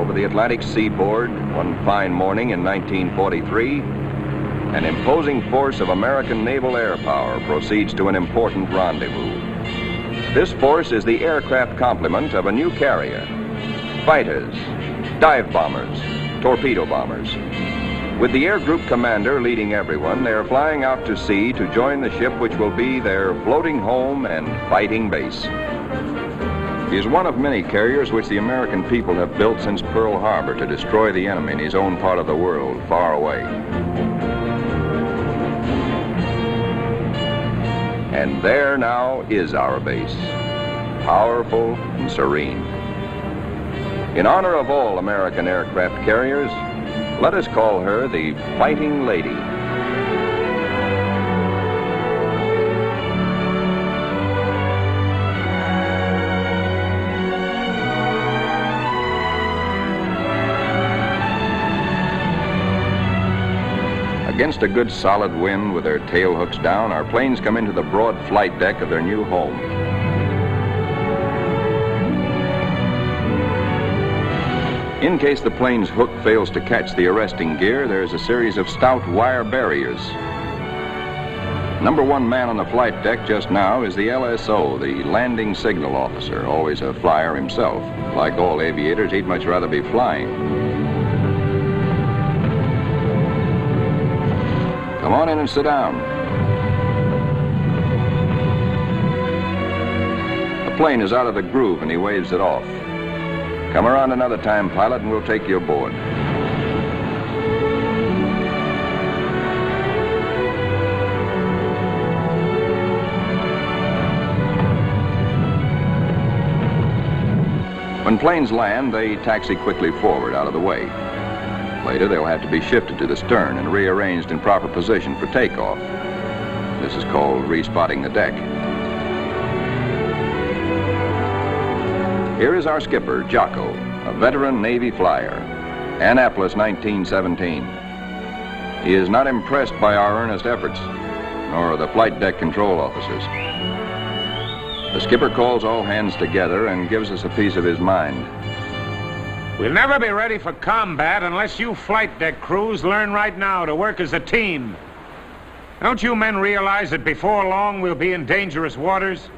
over the Atlantic seaboard one fine morning in 1943, an imposing force of American naval air power proceeds to an important rendezvous. This force is the aircraft complement of a new carrier: fighters, dive bombers, torpedo bombers. With the air group commander leading everyone, they are flying out to sea to join the ship which will be their floating home and fighting base. He is one of many carriers which the American people have built since Pearl Harbor to destroy the enemy in his own part of the world, far away. And there now is our base, powerful and serene. In honor of all American aircraft carriers, let us call her the Fighting Lady. Against a good solid wind with their tail hooks down, our planes come into the broad flight deck of their new home. In case the plane's hook fails to catch the arresting gear, there is a series of stout wire barriers. Number one man on the flight deck just now is the LSO, the landing signal officer, always a flyer himself. Like all aviators, he'd much rather be flying. Come on in and sit down. The plane is out of the groove and he waves it off. Come around another time, pilot, and we'll take you aboard. When planes land, they taxi quickly forward out of the way. Later, they'll have to be shifted to the stern and rearranged in proper position for takeoff. This is called respotting the deck. Here is our skipper, Jocko, a veteran Navy flyer, Annapolis, 1917. He is not impressed by our earnest efforts, nor the flight deck control officers. The skipper calls all hands together and gives us a piece of his mind. We'll never be ready for combat unless you flight deck crews learn right now to work as a team. Don't you men realize that before long we'll be in dangerous waters?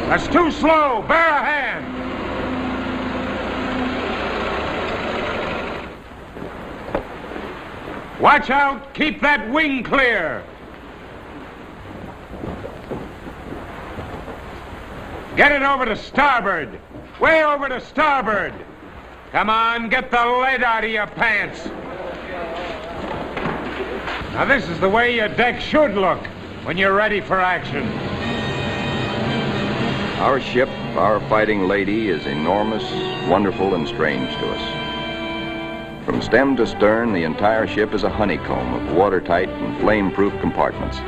That's too slow. Bear a hand. Watch out. Keep that wing clear. Get it over to starboard. Way over to starboard. Come on, get the lead out of your pants. Now this is the way your deck should look when you're ready for action. Our ship, our Fighting Lady, is enormous, wonderful, and strange to us. From stem to stern, the entire ship is a honeycomb of watertight and flame-proof compartments.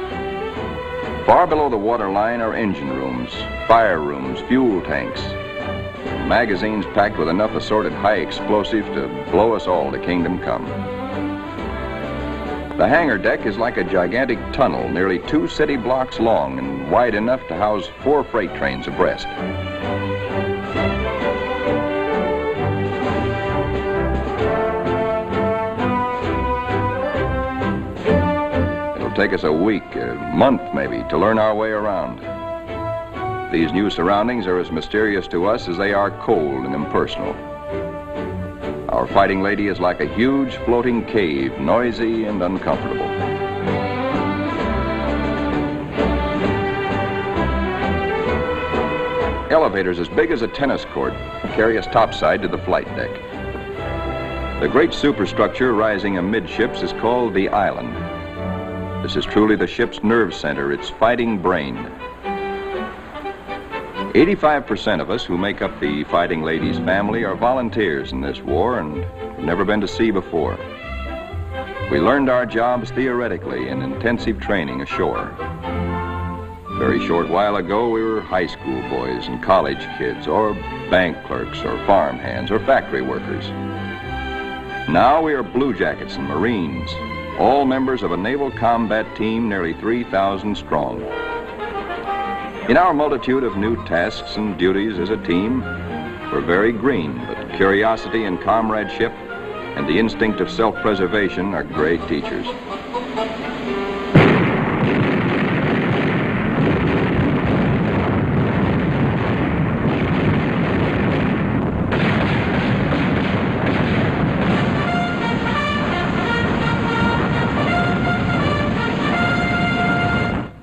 Far below the waterline are engine rooms, fire rooms, fuel tanks, magazines packed with enough assorted high explosive to blow us all to kingdom come. The hangar deck is like a gigantic tunnel, nearly 2 city blocks long and wide enough to house 4 freight trains abreast. It'll take us a week, a month maybe, to learn our way around. These new surroundings are as mysterious to us as they are cold and impersonal. Our Fighting Lady is like a huge floating cave, noisy and uncomfortable. Elevators as big as a tennis court carry us topside to the flight deck. The great superstructure rising amidships is called the island. This is truly the ship's nerve center, its fighting brain. 85% of us who make up the Fighting Lady's family are volunteers in this war and have never been to sea before. We learned our jobs theoretically in intensive training ashore. A very short while ago, we were high school boys and college kids, or bank clerks, or farm hands, or factory workers. Now we are blue jackets and Marines, all members of a naval combat team nearly 3,000 strong. In our multitude of new tasks and duties as a team, we're very green, but curiosity and comradeship and the instinct of self-preservation are great teachers.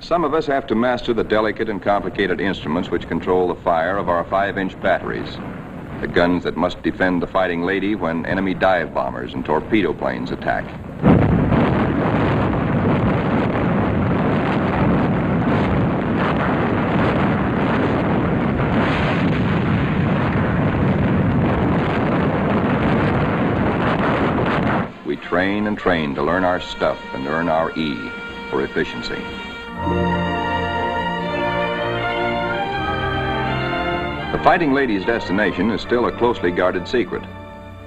Some of us have to master the delicate and complicated instruments which control the fire of our 5-inch batteries, the guns that must defend the Fighting Lady when enemy dive bombers and torpedo planes attack. We train and train to learn our stuff and earn our E for efficiency. The Fighting Lady's destination is still a closely guarded secret,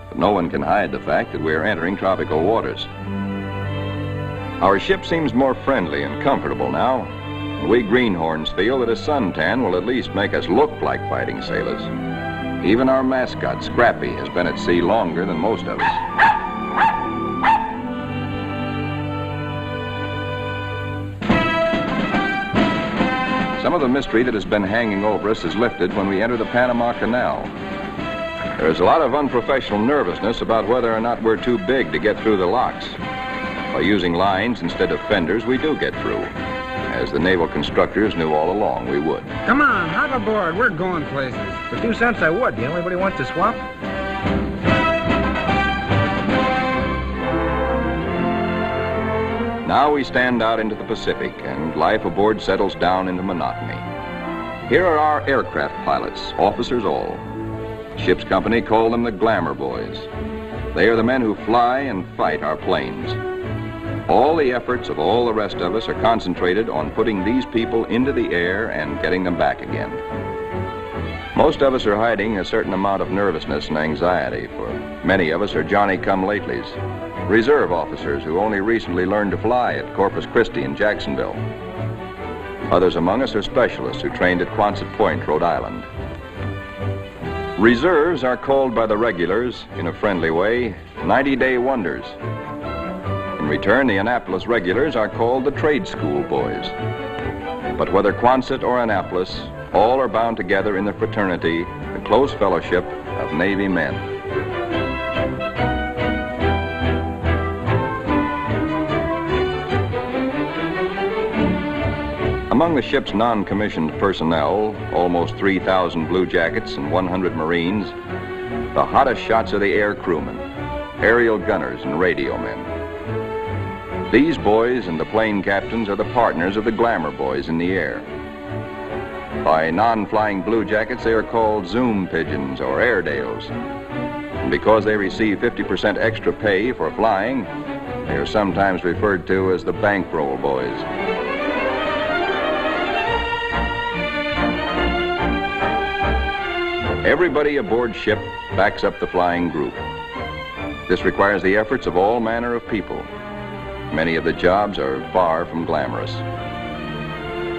but no one can hide the fact that we are entering tropical waters. Our ship seems more friendly and comfortable now, and we greenhorns feel that a suntan will at least make us look like fighting sailors. Even our mascot, Scrappy, has been at sea longer than most of us. Some of the mystery that has been hanging over us is lifted when we enter the Panama Canal. There's a lot of unprofessional nervousness about whether or not we're too big to get through the locks. By using lines instead of fenders, we do get through, as the naval constructors knew all along we would. Come on, hop aboard. We're going places. For 2 cents I would. Do you know anybody wants to swap? Now we stand out into the Pacific, and life aboard settles down into monotony. Here are our aircraft pilots, officers all. Ship's company call them the Glamour Boys. They are the men who fly and fight our planes. All the efforts of all the rest of us are concentrated on putting these people into the air and getting them back again. Most of us are hiding a certain amount of nervousness and anxiety, for many of us are Johnny-come-latelys, reserve officers who only recently learned to fly at Corpus Christi and Jacksonville. Others among us are specialists who trained at Quonset Point, Rhode Island. Reserves are called by the regulars, in a friendly way, 90-day wonders. In return, the Annapolis regulars are called the Trade School Boys. But whether Quonset or Annapolis, all are bound together in the fraternity, the close fellowship of Navy men. Among the ship's non-commissioned personnel, almost 3,000 Blue Jackets and 100 Marines, the hottest shots are the air crewmen, aerial gunners, and radio men. These boys and the plane captains are the partners of the Glamour Boys in the air. By non-flying Blue Jackets, they are called Zoom Pigeons or Airedales. And because they receive 50% extra pay for flying, they are sometimes referred to as the Bankroll Boys. Everybody aboard ship backs up the flying group. This requires the efforts of all manner of people. Many of the jobs are far from glamorous.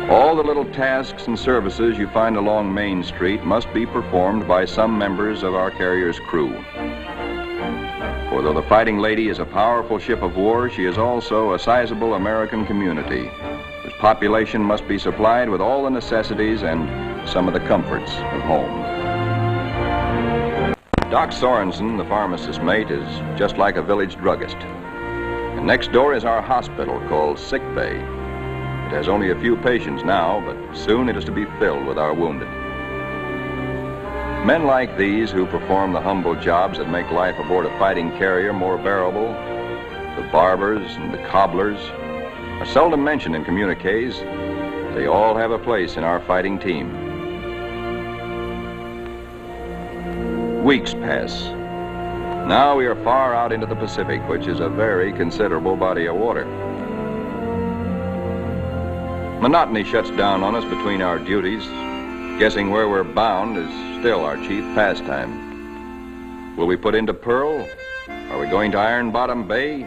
All the little tasks and services you find along Main Street must be performed by some members of our carrier's crew. For though the Fighting Lady is a powerful ship of war, she is also a sizable American community, whose population must be supplied with all the necessities and some of the comforts of home. Doc Sorensen, the pharmacist's mate, is just like a village druggist. And next door is our hospital called Sick Bay. It has only a few patients now, but soon it is to be filled with our wounded. Men like these who perform the humble jobs that make life aboard a fighting carrier more bearable, the barbers and the cobblers, are seldom mentioned in communiques. They all have a place in our fighting team. Weeks pass. Now we are far out into the Pacific, which is a very considerable body of water. Monotony shuts down on us between our duties. Guessing where we're bound is still our chief pastime. Will we put into Pearl? Are we going to Iron Bottom Bay?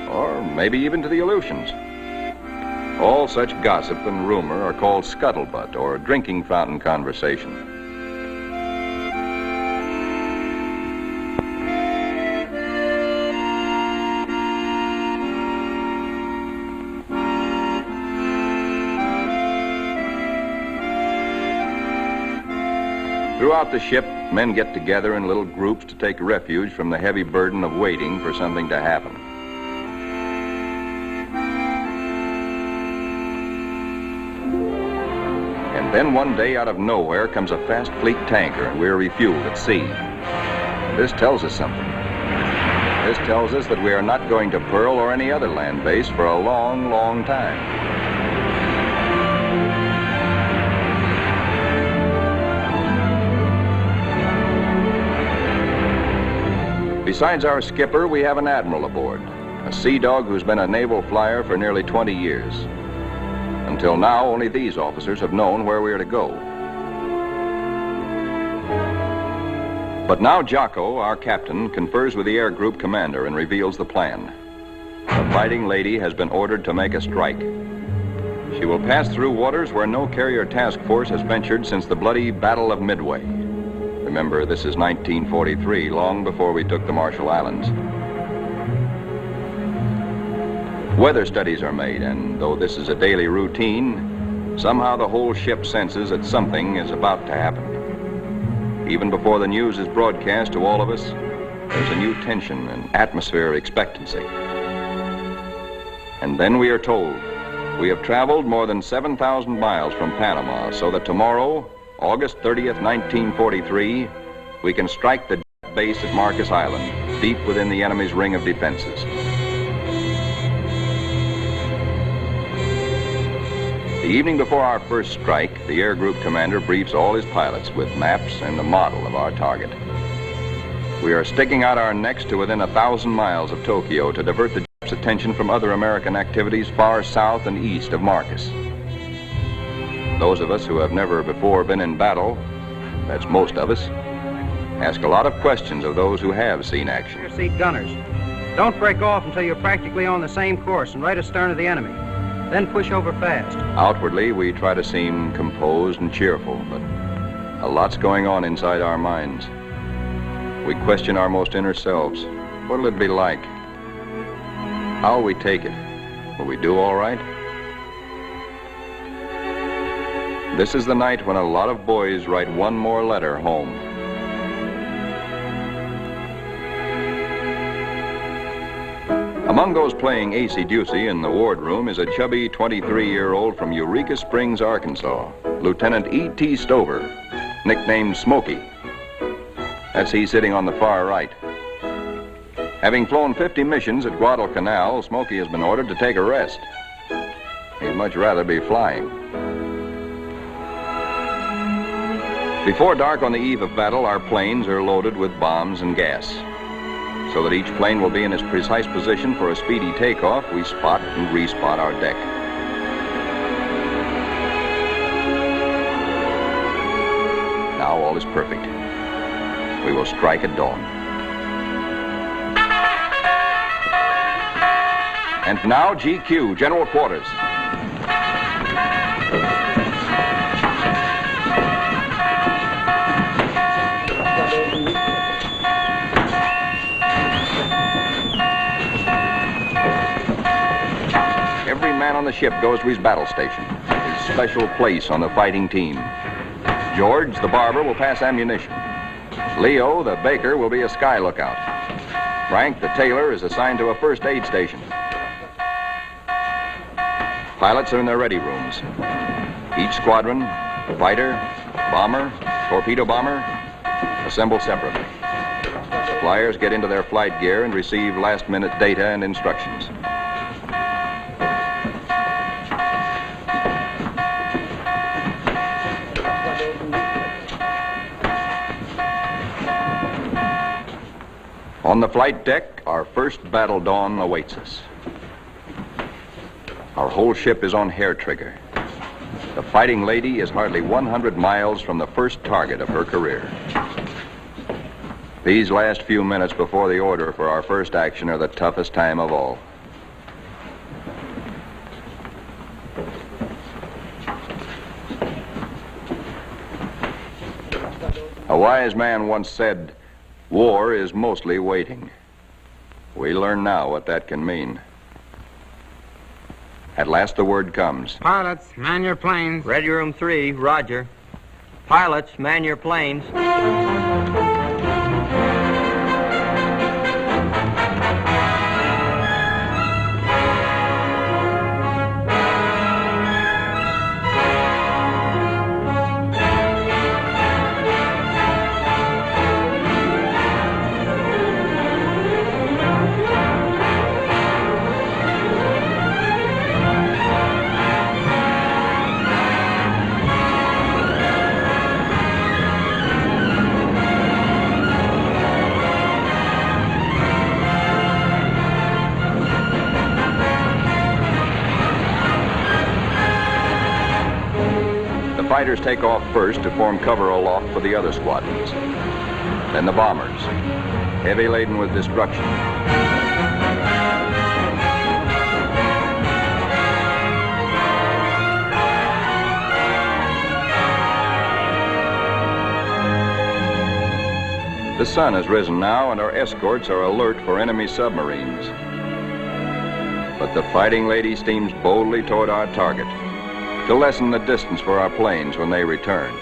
Or maybe even to the Aleutians? All such gossip and rumor are called scuttlebutt or drinking fountain conversation. Throughout the ship, men get together in little groups to take refuge from the heavy burden of waiting for something to happen. And then one day, out of nowhere, comes a fast fleet tanker, and we're refueled at sea. This tells us something. This tells us that we are not going to Pearl or any other land base for a long, long time. Besides our skipper, we have an admiral aboard, a sea dog who's been a naval flyer for nearly 20 years. Until now, only these officers have known where we are to go. But now Jocko, our captain, confers with the air group commander and reveals the plan. The Fighting Lady has been ordered to make a strike. She will pass through waters where no carrier task force has ventured since the bloody Battle of Midway. Remember, this is 1943, long before we took the Marshall Islands. Weather studies are made, and though this is a daily routine, somehow the whole ship senses that something is about to happen. Even before the news is broadcast to all of us, there's a new tension and atmosphere of expectancy. And then we are told we have traveled more than 7,000 miles from Panama, so that tomorrow, August 30th, 1943, we can strike the base at Marcus Island, deep within the enemy's ring of defenses. The evening before our first strike, the air group commander briefs all his pilots with maps and a model of our target. We are sticking out our necks to within 1,000 miles of Tokyo to divert the Japs' attention from other American activities far south and east of Marcus. Those of us who have never before been in battle, that's most of us, ask a lot of questions of those who have seen action. Your seat gunners. Don't break off until you're practically on the same course and right astern of the enemy. Then push over fast. Outwardly, we try to seem composed and cheerful, but a lot's going on inside our minds. We question our most inner selves. What'll it be like? How'll we take it? Will we do all right? This is the night when a lot of boys write one more letter home. Among those playing acey-deucey in the wardroom is a chubby 23-year-old from Eureka Springs, Arkansas, Lieutenant E.T. Stover, nicknamed Smokey. That's he sitting on the far right. Having flown 50 missions at Guadalcanal, Smokey has been ordered to take a rest. He'd much rather be flying. Before dark on the eve of battle, our planes are loaded with bombs and gas. So that each plane will be in its precise position for a speedy takeoff, we spot and respot our deck. Now all is perfect. We will strike at dawn. And now GQ, General Quarters. Every man on the ship goes to his battle station, his special place on the fighting team. George, the barber, will pass ammunition. Leo, the baker, will be a sky lookout. Frank, the tailor, is assigned to a first aid station. Pilots are in their ready rooms. Each squadron, fighter, bomber, torpedo bomber, assemble separately. Flyers get into their flight gear and receive last-minute data and instructions. On the flight deck, our first battle dawn awaits us. Our whole ship is on hair trigger. The Fighting Lady is hardly 100 miles from the first target of her career. These last few minutes before the order for our first action are the toughest time of all. A wise man once said, "War is mostly waiting." We learn now what that can mean. At last the word comes. Pilots, man your planes. Ready room 3, roger. Pilots, man your planes. Fighters take off first to form cover aloft for the other squadrons. Then the bombers, heavy laden with destruction. The sun has risen now, and our escorts are alert for enemy submarines. But the Fighting Lady steams boldly toward our target to lessen the distance for our planes when they return.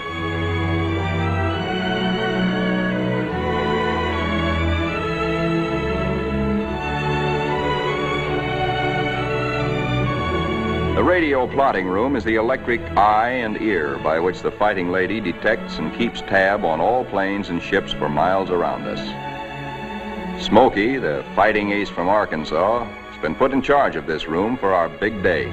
The radio plotting room is the electric eye and ear by which the Fighting Lady detects and keeps tab on all planes and ships for miles around us. Smokey, the fighting ace from Arkansas, has been put in charge of this room for our big day.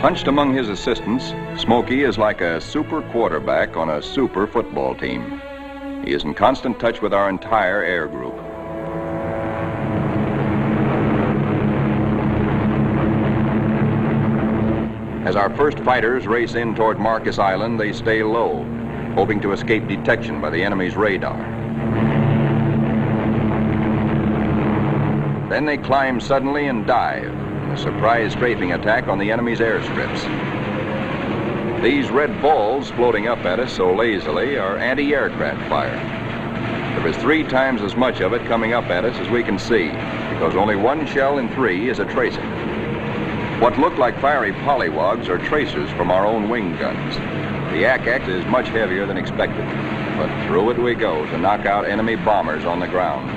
Hunched among his assistants, Smokey is like a super quarterback on a super football team. He is in constant touch with our entire air group. As our first fighters race in toward Marcus Island, they stay low, hoping to escape detection by the enemy's radar. Then they climb suddenly and dive. A surprise strafing attack on the enemy's airstrips. These red balls floating up at us so lazily are anti-aircraft fire. There is 3 times as much of it coming up at us as we can see, because only 1 shell in 3 is a tracer. What look like fiery polywogs are tracers from our own wing guns. The ack-ack is much heavier than expected, but through it we go to knock out enemy bombers on the ground.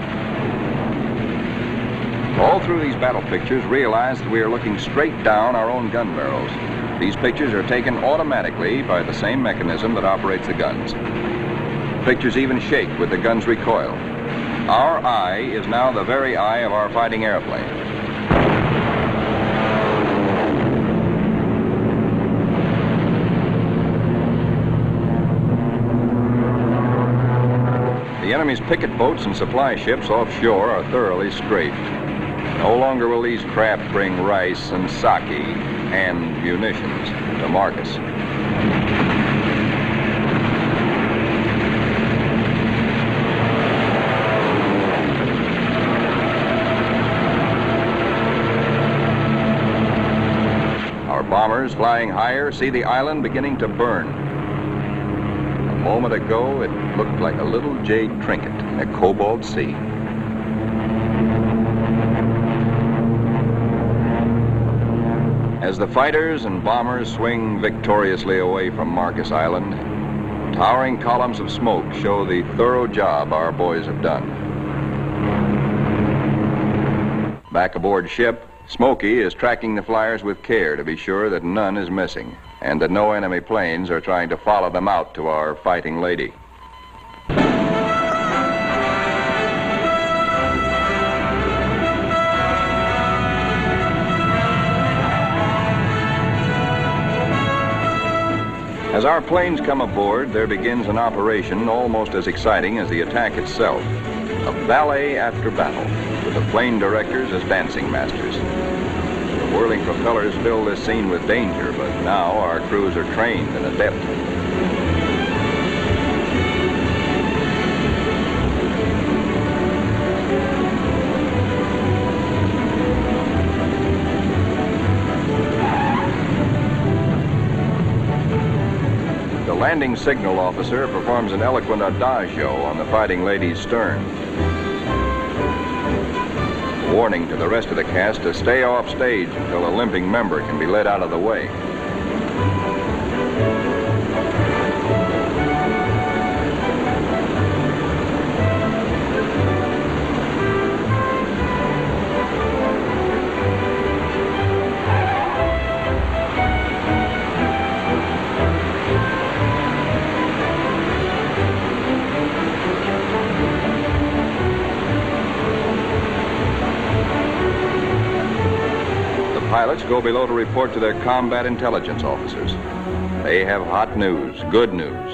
All through these battle pictures, realize that we are looking straight down our own gun barrels. These pictures are taken automatically by the same mechanism that operates the guns. Pictures even shake with the gun's recoil. Our eye is now the very eye of our fighting airplane. The enemy's picket boats and supply ships offshore are thoroughly strafed. No longer will these craft bring rice and sake and munitions to Marcus. Our bombers flying higher see the island beginning to burn. A moment ago, it looked like a little jade trinket in a cobalt sea. As the fighters and bombers swing victoriously away from Marcus Island, towering columns of smoke show the thorough job our boys have done. Back aboard ship, Smokey is tracking the flyers with care to be sure that none is missing and that no enemy planes are trying to follow them out to our Fighting Lady. As our planes come aboard, there begins an operation almost as exciting as the attack itself. A ballet after battle, with the plane directors as dancing masters. The whirling propellers fill this scene with danger, but now our crews are trained and adept. The landing signal officer performs an eloquent adagio on the Fighting Lady's stern, warning to the rest of the cast to stay off stage until a limping member can be led out of the way. pilots go below to report to their combat intelligence officers. They have hot news, good news.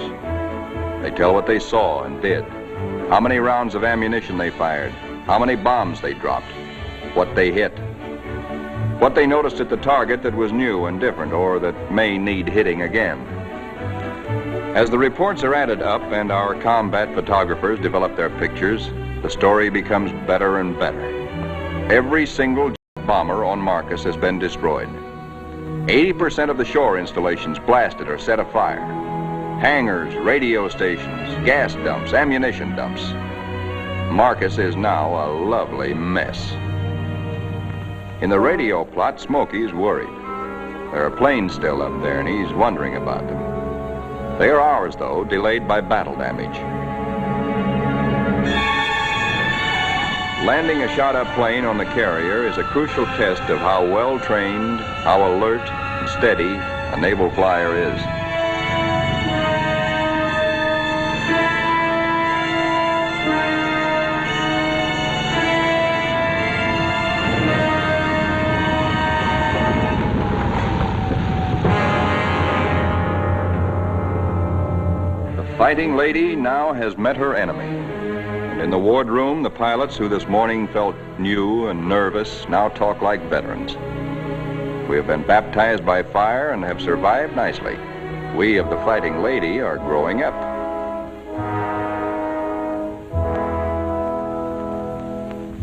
They tell what they saw and did, how many rounds of ammunition they fired, how many bombs they dropped, what they hit, what they noticed at the target that was new and different or that may need hitting again. As the reports are added up and our combat photographers develop their pictures, the story becomes better and better. Every single bomber on Marcus has been destroyed. 80% of the shore installations blasted or set afire. Hangars, radio stations, gas dumps, ammunition dumps. Marcus is now a lovely mess. In the radio plot, Smokey's worried. There are planes still up there, and he's wondering about them. They are ours, though, delayed by battle damage. Landing a shot-up plane on the carrier is a crucial test of how well-trained, how alert and steady a naval flyer is. The Fighting Lady now has met her enemy. In the wardroom, the pilots who this morning felt new and nervous now talk like veterans. We have been baptized by fire and have survived nicely. We of the Fighting Lady are growing up.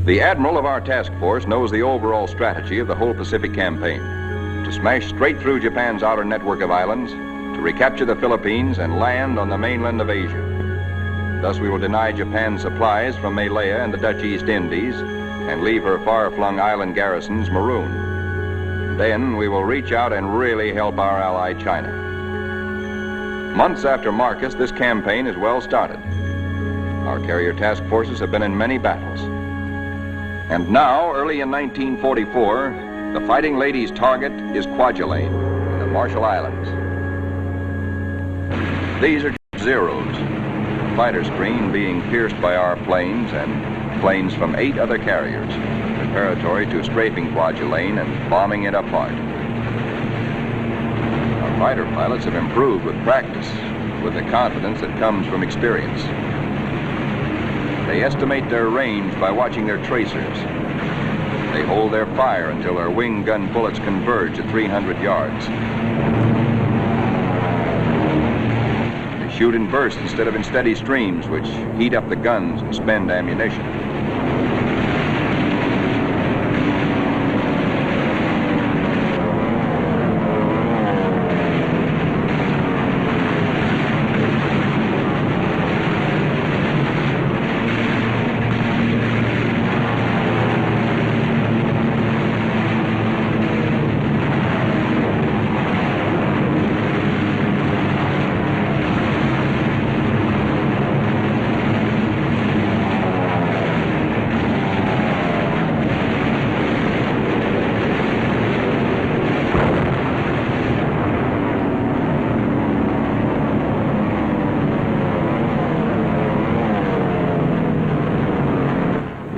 The admiral of our task force knows the overall strategy of the whole Pacific campaign: to smash straight through Japan's outer network of islands, to recapture the Philippines and land on the mainland of Asia. Thus we will deny Japan supplies from Malaya and the Dutch East Indies and leave her far-flung island garrisons marooned. Then we will reach out and really help our ally China. Months after Marcus, this campaign is well started. Our carrier task forces have been in many battles. And now, early in 1944, the Fighting Lady's target is Kwajalein in the Marshall Islands. These are zeros. Fighter screen being pierced by our planes and planes from 8 other carriers, preparatory to strafing Kwajalein and bombing it apart. Our fighter pilots have improved with practice, with the confidence that comes from experience. They estimate their range by watching their tracers. They hold their fire until their wing gun bullets converge at 300 yards. Shoot in bursts instead of in steady streams, which heat up the guns and spend ammunition.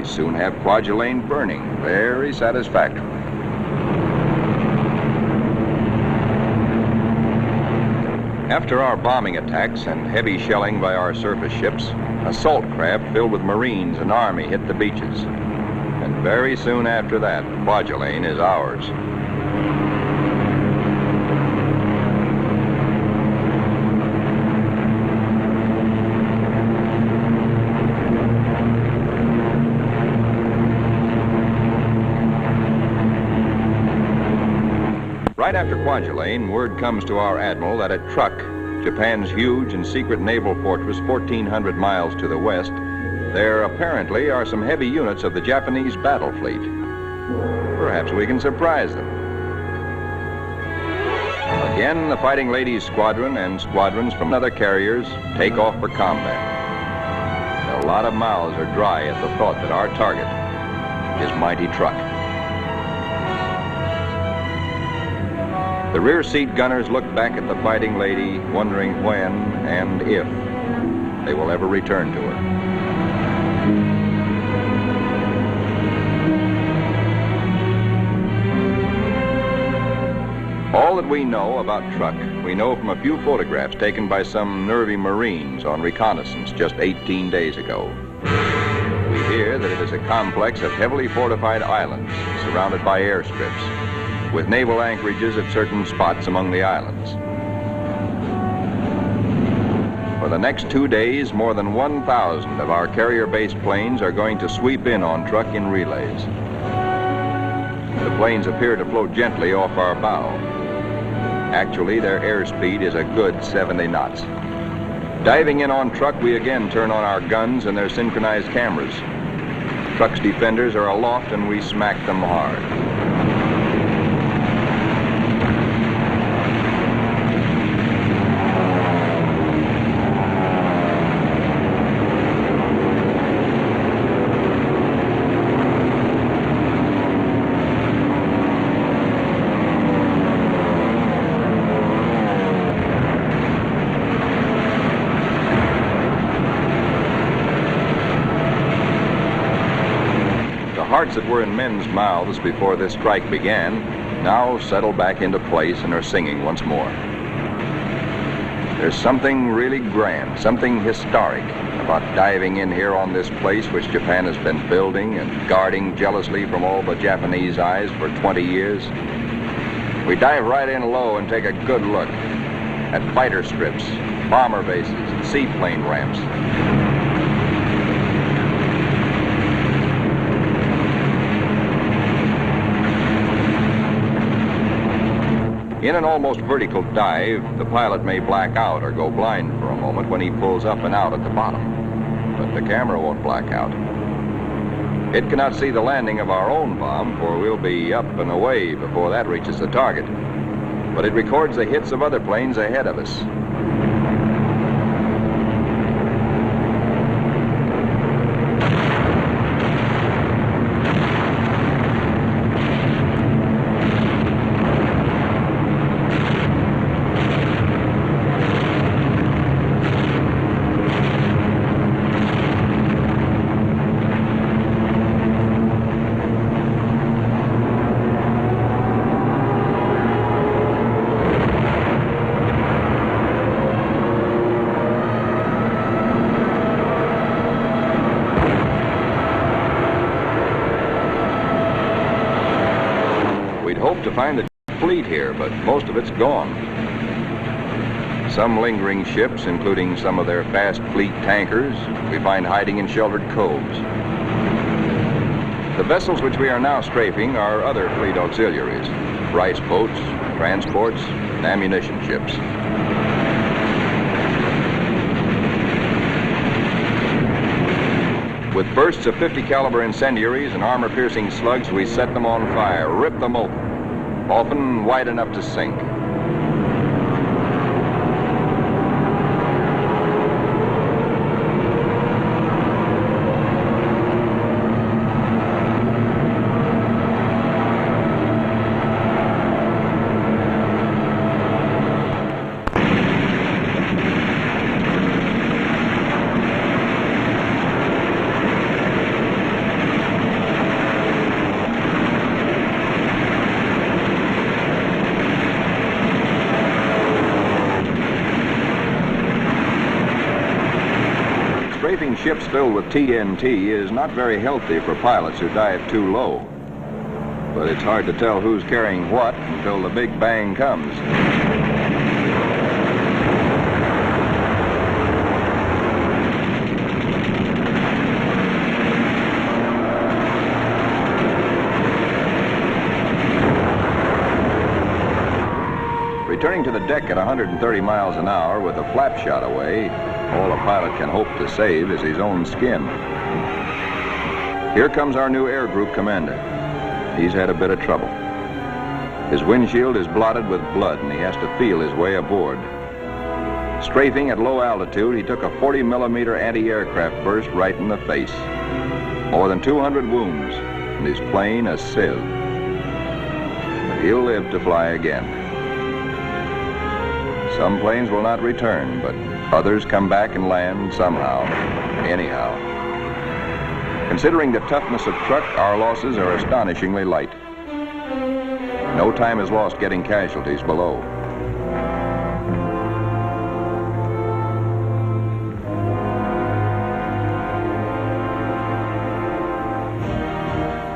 Soon have Kwajalein burning very satisfactorily. After our bombing attacks and heavy shelling by our surface ships, assault craft filled with Marines and Army hit the beaches. And very soon after that, Kwajalein is ours. Right after Kwajalein, word comes to our admiral that at Truk, Japan's huge and secret naval fortress 1,400 miles to the west, there apparently are some heavy units of the Japanese battle fleet. Perhaps we can surprise them. Again, the Fighting Lady's squadron and squadrons from other carriers take off for combat. A lot of mouths are dry at the thought that our target is mighty Truk. The rear seat gunners look back at the Fighting Lady, wondering when and if they will ever return to her. All that we know about Truk, we know from a few photographs taken by some nervy Marines on reconnaissance just 18 days ago. We hear that it is a complex of heavily fortified islands surrounded by airstrips, with naval anchorages at certain spots among the islands. For the next 2 days, more than 1,000 of our carrier-based planes are going to sweep in on Truk in relays. The planes appear to float gently off our bow. Actually, their airspeed is a good 70 knots. Diving in on Truk, we again turn on our guns and their synchronized cameras. Truk's defenders are aloft and we smack them hard. Hearts that were in men's mouths before this strike began now settle back into place and are singing once more. There's something really grand, something historic about diving in here on this place which Japan has been building and guarding jealously from all the Japanese eyes for 20 years. We dive right in low and take a good look at fighter strips, bomber bases, and seaplane ramps. In an almost vertical dive, the pilot may black out or go blind for a moment when he pulls up and out at the bottom. But the camera won't black out. It cannot see the landing of our own bomb, for we'll be up and away before that reaches the target. But it records the hits of other planes ahead of us. To find the fleet here, but most of it's gone. Some lingering ships, including some of their fast fleet tankers, we find hiding in sheltered coves. The vessels which we are now strafing are other fleet auxiliaries, rice boats, transports, and ammunition ships. With bursts of 50 caliber incendiaries and armor-piercing slugs, we set them on fire, rip them open, often wide enough to sink. Strafing ships filled with TNT is not very healthy for pilots who dive too low. But it's hard to tell who's carrying what until the big bang comes. Returning to the deck at 130 miles an hour with a flap shot away, all a pilot can hope to save is his own skin. Here comes our new air group commander. He's had a bit of trouble. His windshield is blotted with blood and he has to feel his way aboard. Strafing at low altitude, he took a 40-millimeter anti-aircraft burst right in the face. More than 200 wounds, and his plane a sieve. But he'll live to fly again. Some planes will not return, but others come back and land somehow, anyhow. Considering the toughness of Truk, our losses are astonishingly light. No time is lost getting casualties below.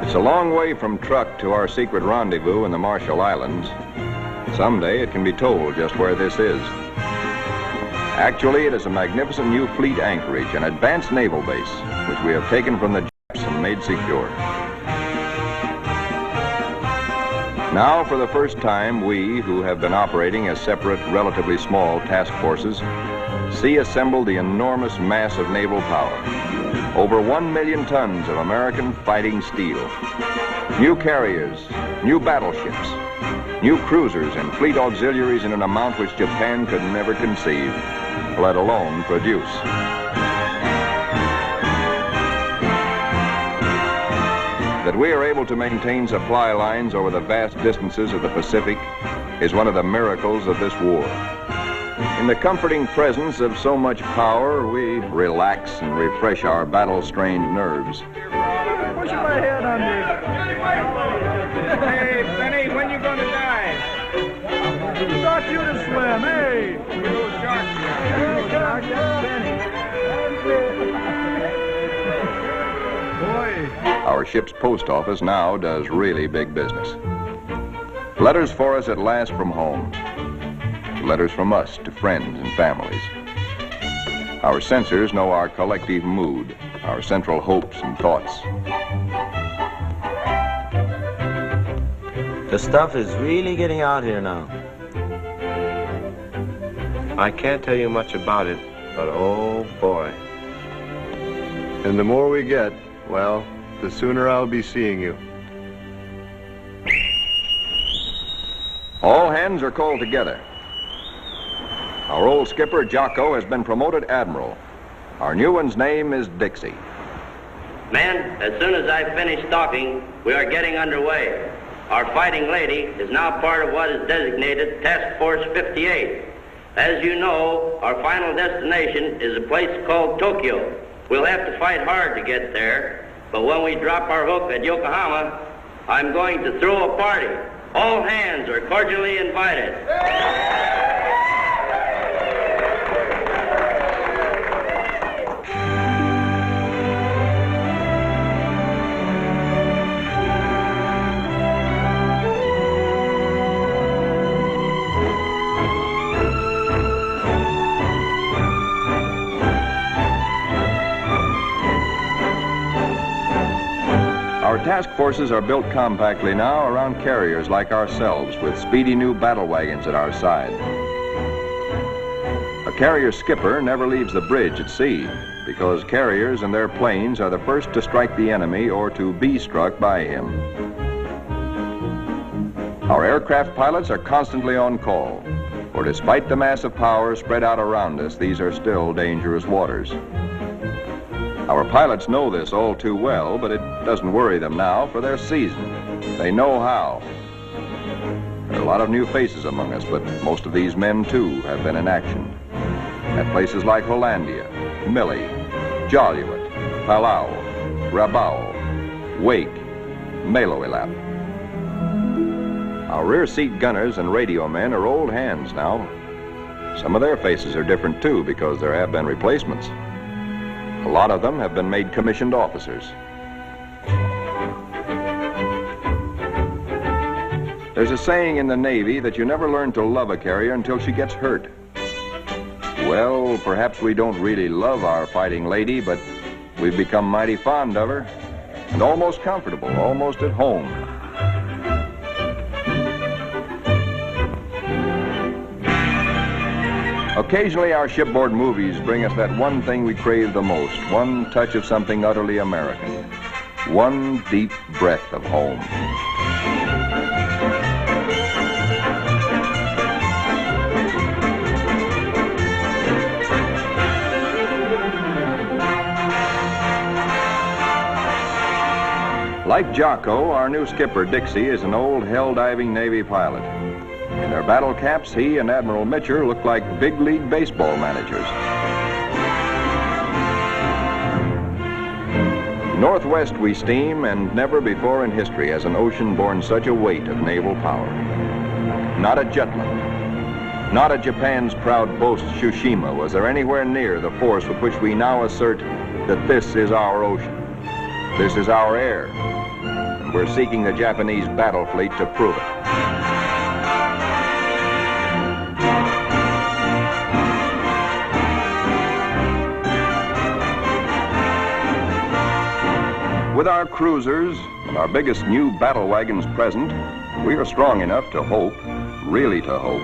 It's a long way from Truk to our secret rendezvous in the Marshall Islands. Someday it can be told just where this is. Actually, it is a magnificent new fleet anchorage, an advanced naval base, which we have taken from the Japs and made secure. Now, for the first time, we, who have been operating as separate, relatively small task forces, see assembled the enormous mass of naval power. Over 1 million tons of American fighting steel. New carriers, new battleships, new cruisers and fleet auxiliaries in an amount which Japan could never conceive, let alone produce. That we are able to maintain supply lines over the vast distances of the Pacific is one of the miracles of this war. In the comforting presence of so much power, we relax and refresh our battle-strained nerves. Push my head under. Hey, Benny, when you gonna die? Who taught you to swim? Hey! Here comes Benny. Boy. Our ship's post office now does really big business. Letters for us at last from home. Letters from us to friends and families. Our censors know our collective mood, our central hopes and thoughts. The stuff is really getting out here now. I can't tell you much about it, but oh boy. And the more we get, well, the sooner I'll be seeing you. All hands are called together. Our old skipper, Jocko, has been promoted admiral. Our new one's name is Dixie. Men, as soon as I finish talking, we are getting underway. Our fighting lady is now part of what is designated Task Force 58. As you know, our final destination is a place called Tokyo. We'll have to fight hard to get there, but when we drop our hook at Yokohama, I'm going to throw a party. All hands are cordially invited. Our task forces are built compactly now around carriers like ourselves with speedy new battle wagons at our side. A carrier skipper never leaves the bridge at sea because carriers and their planes are the first to strike the enemy or to be struck by him. Our aircraft pilots are constantly on call, for despite the massive power spread out around us, these are still dangerous waters. Our pilots know this all too well, but it doesn't worry them now, for they're seasoned. They know how. There are a lot of new faces among us, but most of these men, too, have been in action. At places like Hollandia, Millie, Jaluit, Palau, Rabaul, Wake, Meloilap. Our rear seat gunners and radio men are old hands now. Some of their faces are different, too, because there have been replacements. A lot of them have been made commissioned officers. There's a saying in the Navy that you never learn to love a carrier until she gets hurt. Well, perhaps we don't really love our fighting lady, but we've become mighty fond of her and almost comfortable, almost at home. Occasionally, our shipboard movies bring us that one thing we crave the most, one touch of something utterly American, one deep breath of home. Like Jocko, our new skipper, Dixie, is an old hell-diving Navy pilot. In their battle caps, he and Admiral Mitscher look like big league baseball managers. Northwest we steam, and never before in history has an ocean borne such a weight of naval power. Not at Jutland, not at Japan's proud boast Tsushima was there anywhere near the force with which we now assert that this is our ocean. This is our air. And we're seeking the Japanese battle fleet to prove it. With our cruisers and our biggest new battle wagons present, we are strong enough to hope, really to hope,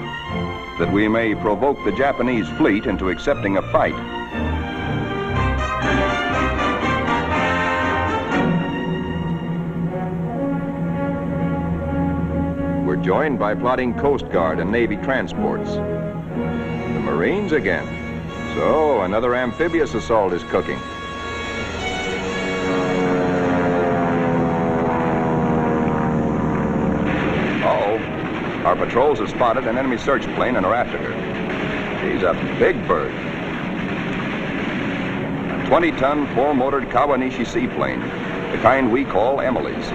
that we may provoke the Japanese fleet into accepting a fight. We're joined by plotting Coast Guard and Navy transports. The Marines again. So another amphibious assault is cooking. Our patrols have spotted an enemy search plane and are after her. She's a big bird. A 20-ton, four-motored Kawanishi seaplane, the kind we call Emily's.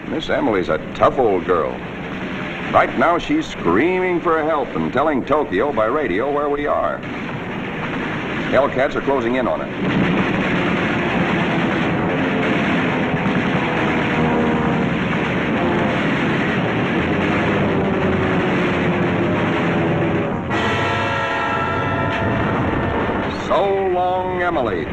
Miss Emily's a tough old girl. Right now, she's screaming for help and telling Tokyo by radio where we are. Hellcats are closing in on it. So long, Emily.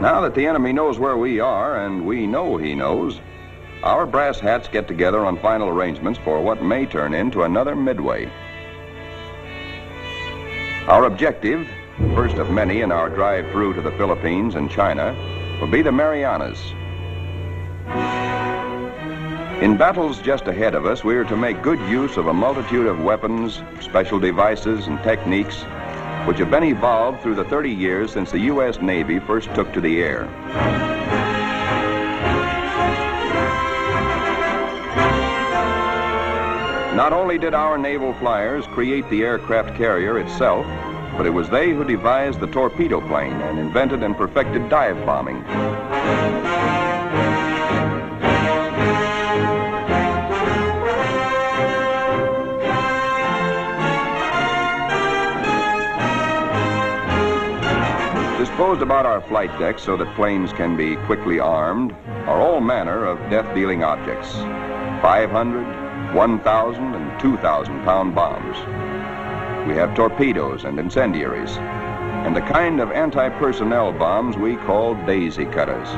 Now that the enemy knows where we are, and we know he knows, our brass hats get together on final arrangements for what may turn into another Midway. Our objective, first of many in our drive through to the Philippines and China, will be the Marianas. In battles just ahead of us, we are to make good use of a multitude of weapons, special devices, and techniques which have been evolved through the 30 years since the U.S. Navy first took to the air. Not only did our naval flyers create the aircraft carrier itself, but it was they who devised the torpedo plane and invented and perfected dive bombing. Disposed about our flight decks so that planes can be quickly armed are all manner of death-dealing objects. 500, 1,000, and 2,000-pound bombs. We have torpedoes and incendiaries, and the kind of anti-personnel bombs we call daisy cutters.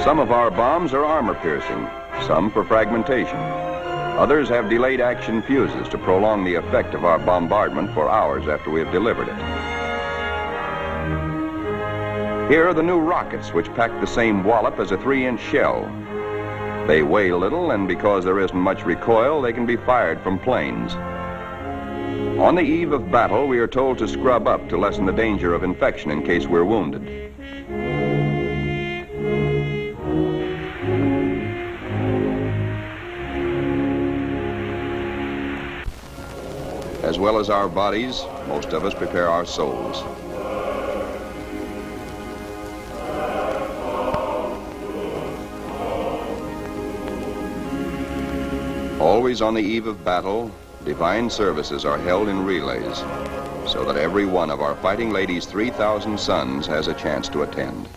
Some of our bombs are armor-piercing, some for fragmentation. Others have delayed action fuses to prolong the effect of our bombardment for hours after we have delivered it. Here are the new rockets, which pack the same wallop as a 3-inch shell. They weigh little, and because there isn't much recoil, they can be fired from planes. On the eve of battle, we are told to scrub up to lessen the danger of infection in case we're wounded. As well as our bodies, most of us prepare our souls. Always on the eve of battle, divine services are held in relays, so that every one of our fighting ladies' 3,000 sons has a chance to attend.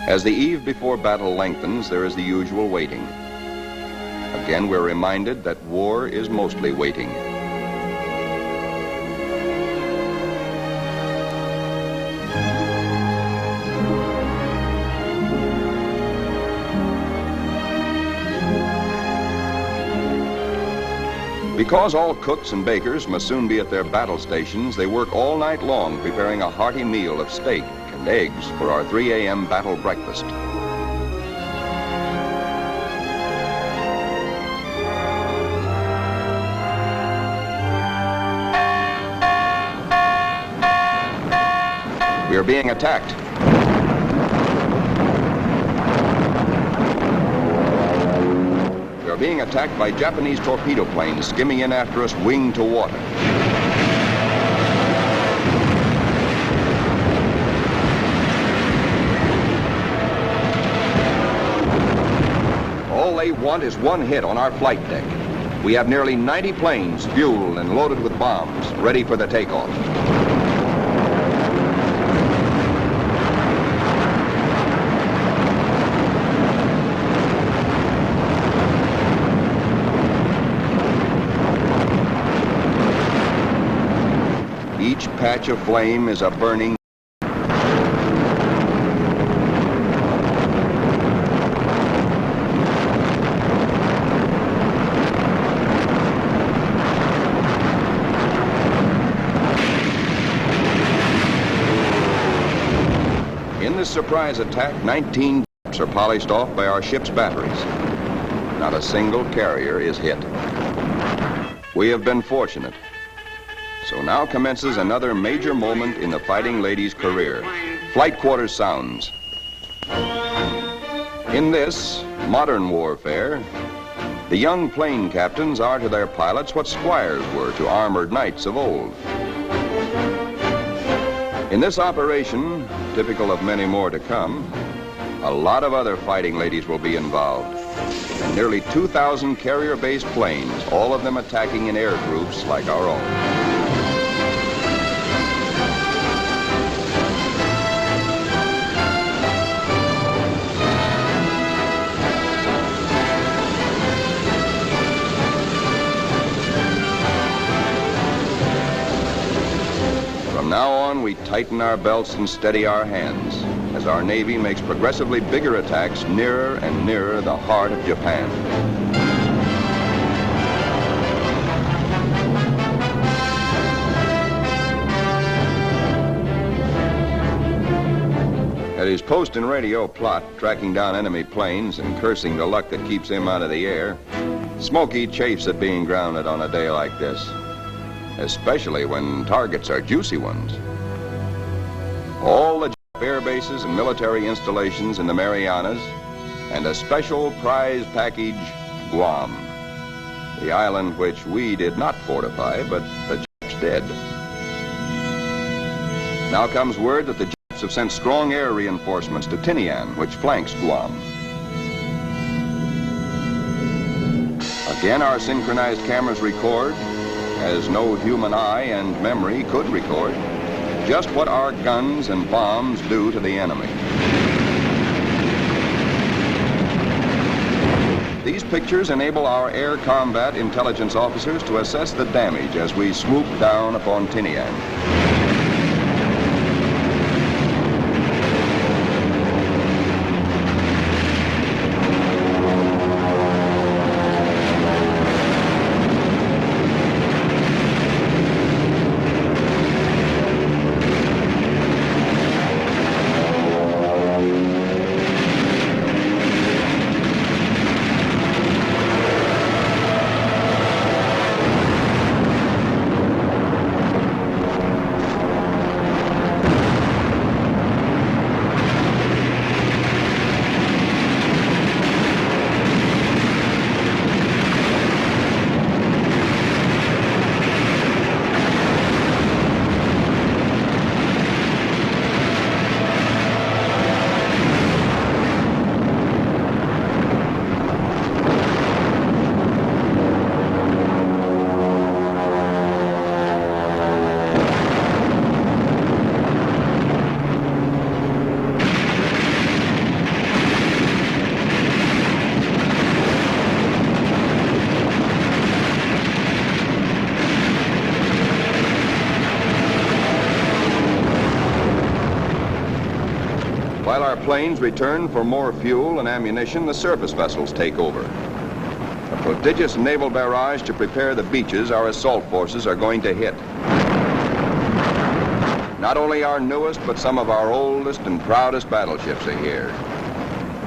As the eve before battle lengthens, there is the usual waiting. Again, we're reminded that war is mostly waiting. Because all cooks and bakers must soon be at their battle stations, they work all night long preparing a hearty meal of steak and eggs for our 3 a.m. battle breakfast. We are being attacked. We are being attacked by Japanese torpedo planes skimming in after us wing to water. All they want is one hit on our flight deck. We have nearly 90 planes fueled and loaded with bombs, ready for the takeoff. Each patch of flame is a burning. In this surprise attack, 19 ships are polished off by our ship's batteries. Not a single carrier is hit. We have been fortunate. So now commences another major moment in the Fighting Lady's career. Flight quarters sounds. In this modern warfare, the young plane captains are to their pilots what squires were to armored knights of old. In this operation, typical of many more to come, a lot of other fighting ladies will be involved. And nearly 2,000 carrier-based planes, all of them attacking in air groups like our own. From now on, we tighten our belts and steady our hands as our Navy makes progressively bigger attacks nearer and nearer the heart of Japan. At his post and radio plot, tracking down enemy planes and cursing the luck that keeps him out of the air, Smokey chafes at being grounded on a day like this, especially when targets are juicy ones. All the air bases and military installations in the Marianas, and a special prize package, Guam, the island which we did not fortify, but the Japs did. Now comes word that the Japs have sent strong air reinforcements to Tinian, which flanks Guam. Again, our synchronized cameras record, as no human eye and memory could record, just what our guns and bombs do to the enemy. These pictures enable our air combat intelligence officers to assess the damage as we swoop down upon Tinian. While our planes return for more fuel and ammunition, the surface vessels take over. A prodigious naval barrage to prepare the beaches our assault forces are going to hit. Not only our newest, but some of our oldest and proudest battleships are here.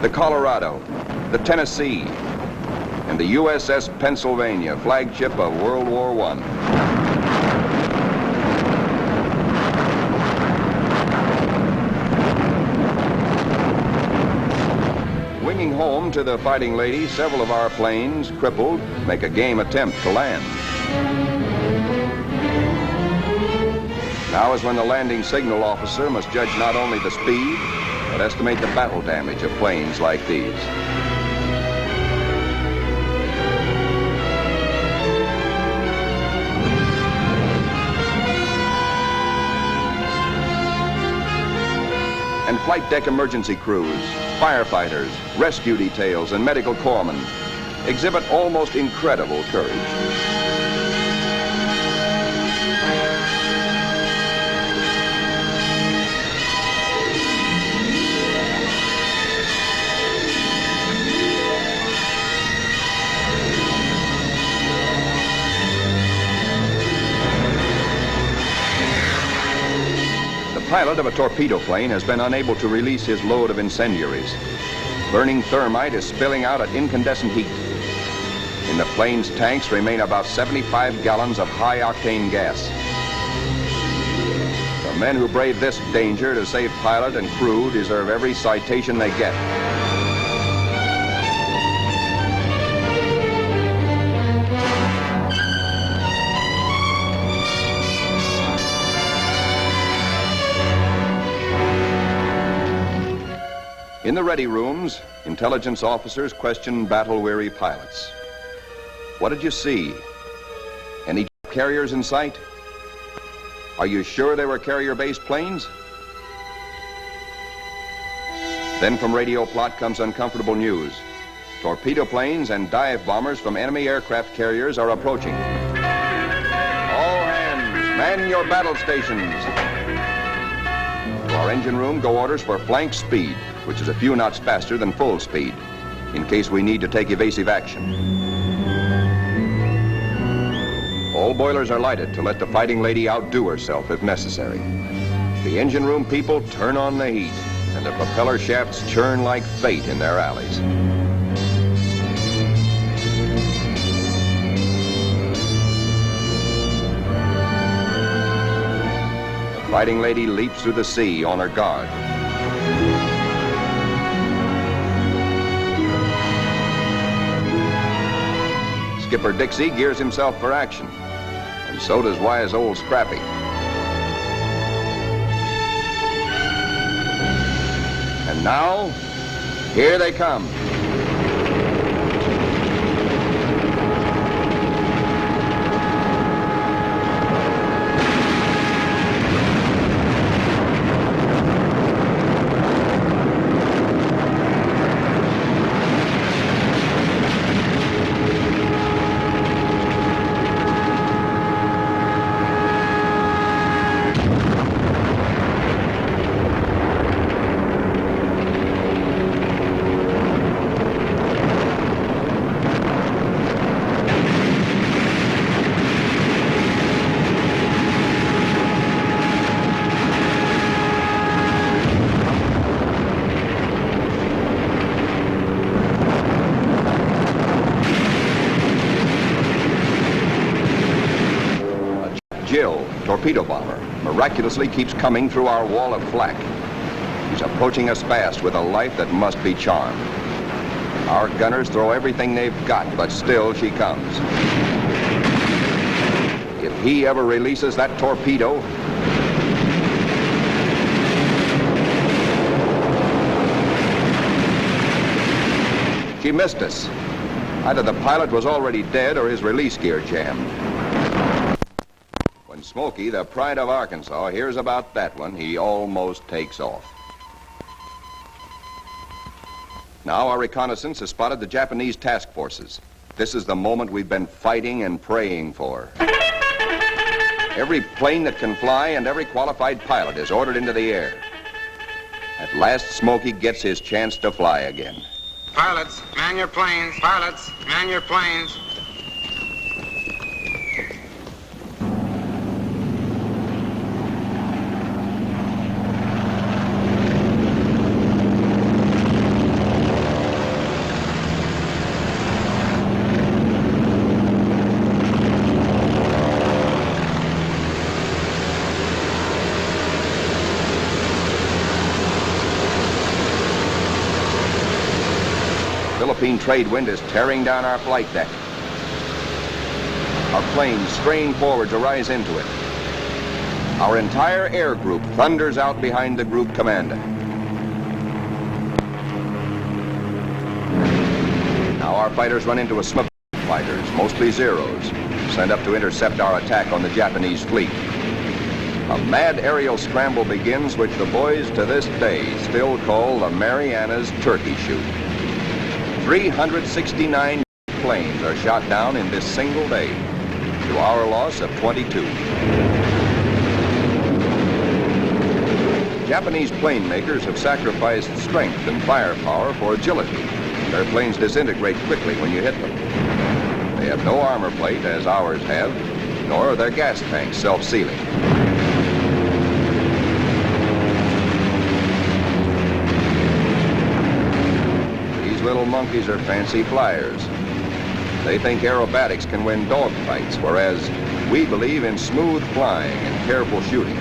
The Colorado, the Tennessee, and the USS Pennsylvania, flagship of World War I. Winging home to the Fighting Lady, several of our planes, crippled, make a game attempt to land. Now is when the landing signal officer must judge not only the speed, but estimate the battle damage of planes like these. And flight deck emergency crews, firefighters, rescue details, and medical corpsmen exhibit almost incredible courage. The pilot of a torpedo plane has been unable to release his load of incendiaries. Burning thermite is spilling out at incandescent heat. In the plane's tanks remain about 75 gallons of high-octane gas. The men who brave this danger to save pilot and crew deserve every citation they get. In the ready rooms, intelligence officers question battle-weary pilots. What did you see? Any carriers in sight? Are you sure they were carrier-based planes? Then from radio plot comes uncomfortable news. Torpedo planes and dive bombers from enemy aircraft carriers are approaching. All hands, man your battle stations. To our engine room go orders for flank speed, which is a few knots faster than full speed, in case we need to take evasive action. All boilers are lighted to let the Fighting Lady outdo herself if necessary. The engine room people turn on the heat, and the propeller shafts churn like fate in their alleys. The Fighting Lady leaps through the sea on her guard. Skipper Dixie gears himself for action, and so does wise old Scrappy. And now, here they come. Torpedo bomber miraculously keeps coming through our wall of flak. He's approaching us fast with a life that must be charmed. Our gunners throw everything they've got, but still she comes. If he ever releases that torpedo, she missed us. Either the pilot was already dead or his release gear jammed. When Smokey, the pride of Arkansas, hears about that one, he almost takes off. Now our reconnaissance has spotted the Japanese task forces. This is the moment we've been fighting and praying for. Every plane that can fly and every qualified pilot is ordered into the air. At last, Smokey gets his chance to fly again. Pilots, man your planes. Pilots, man your planes. Philippine trade wind is tearing down our flight deck. Our planes strain forward to rise into it. Our entire air group thunders out behind the group commander. Now our fighters run into a smoke fighters, mostly Zeros, sent up to intercept our attack on the Japanese fleet. A mad aerial scramble begins, which the boys to this day still call the Marianas turkey shoot. 369 planes are shot down in this single day, to our loss of 22. Japanese plane makers have sacrificed strength and firepower for agility. Their planes disintegrate quickly when you hit them. They have no armor plate, as ours have, nor are their gas tanks self-sealing. Little monkeys are fancy flyers. They think aerobatics can win dogfights, whereas we believe in smooth flying and careful shooting.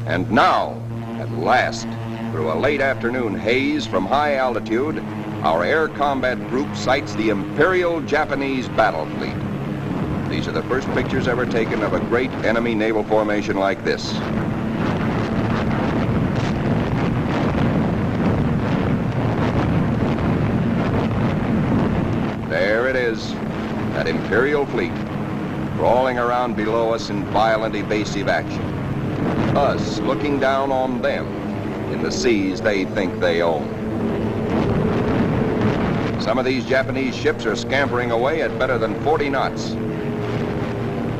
And now, at last, through a late afternoon haze from high altitude, our air combat group sights the Imperial Japanese battle fleet. These are the first pictures ever taken of a great enemy naval formation like this. There it is, that Imperial fleet, crawling around below us in violent evasive action. Us looking down on them in the seas they think they own. Some of these Japanese ships are scampering away at better than 40 knots.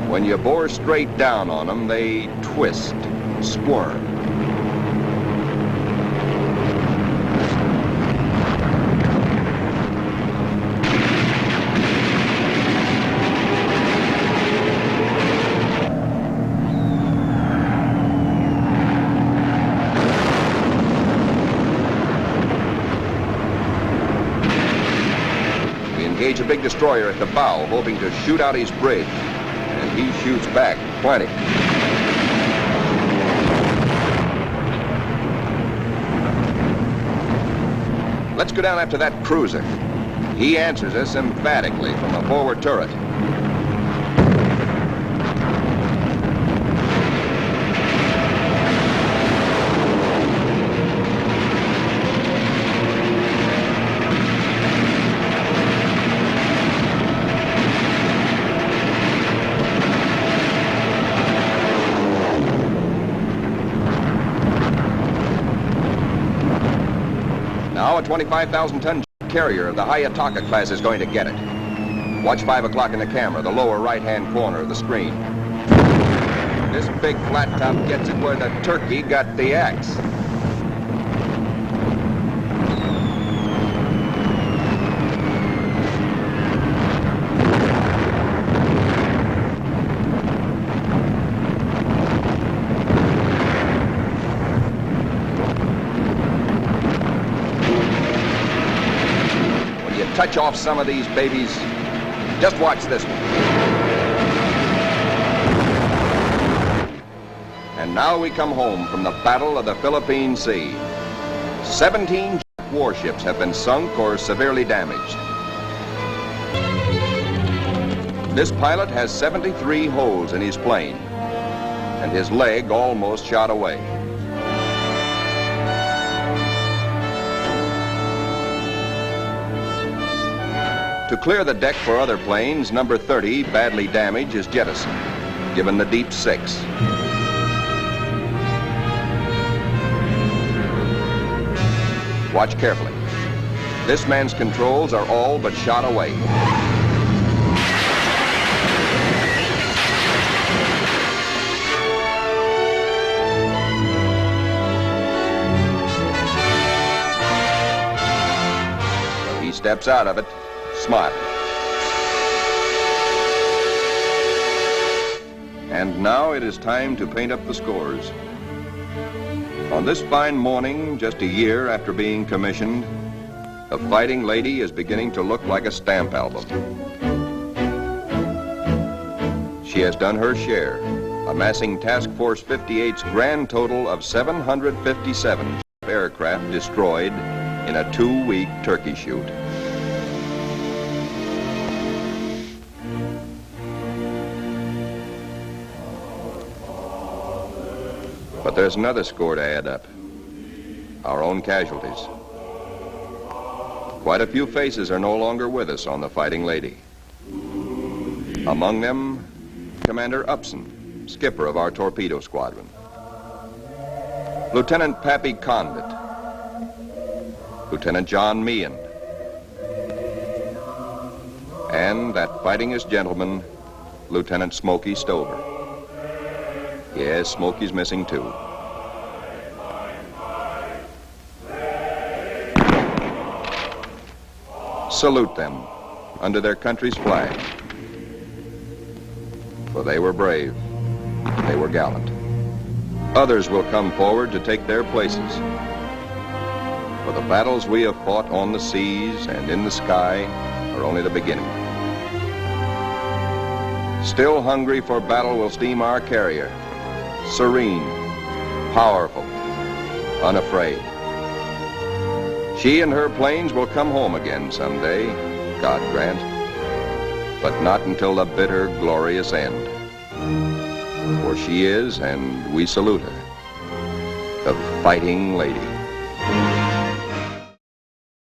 When you bore straight down on them, they twist, squirm. Engage a big destroyer at the bow, hoping to shoot out his bridge. And he shoots back plenty. Let's go down after that cruiser. He answers us emphatically from the forward turret. Now a 25,000-ton carrier of the Hayataka class is going to get it. Watch 5 o'clock in the camera, the lower right-hand corner of the screen. This big flat top gets it where the turkey got the axe. touch off some of these babies. Just watch this one. And now we come home from the Battle of the Philippine Sea. 17 warships have been sunk or severely damaged. This pilot has 73 holes in his plane, and his leg almost shot away. To clear the deck for other planes, number 30, badly damaged, is jettisoned, given the deep 6. Watch carefully. This man's controls are all but shot away. He steps out of it, smiling. And now it is time to paint up the scores. On this fine morning, just a year after being commissioned, the Fighting Lady is beginning to look like a stamp album. She has done her share, amassing Task Force 58's grand total of 757 aircraft destroyed in a 2-week turkey shoot. But there's another score to add up. Our own casualties. Quite a few faces are no longer with us on the Fighting Lady. Among them, Commander Upson, skipper of our torpedo squadron. Lieutenant Pappy Condit. Lieutenant John Meehan. And that fightingest gentleman, Lieutenant Smokey Stover. Yes, Smokey's missing too. Salute them under their country's flag. For they were brave. They were gallant. Others will come forward to take their places. For the battles we have fought on the seas and in the sky are only the beginning. Still hungry for battle will steam our carrier. Serene, powerful, unafraid. She and her planes will come home again someday, God grant, but not until the bitter, glorious end. For she is, and we salute her, the Fighting Lady.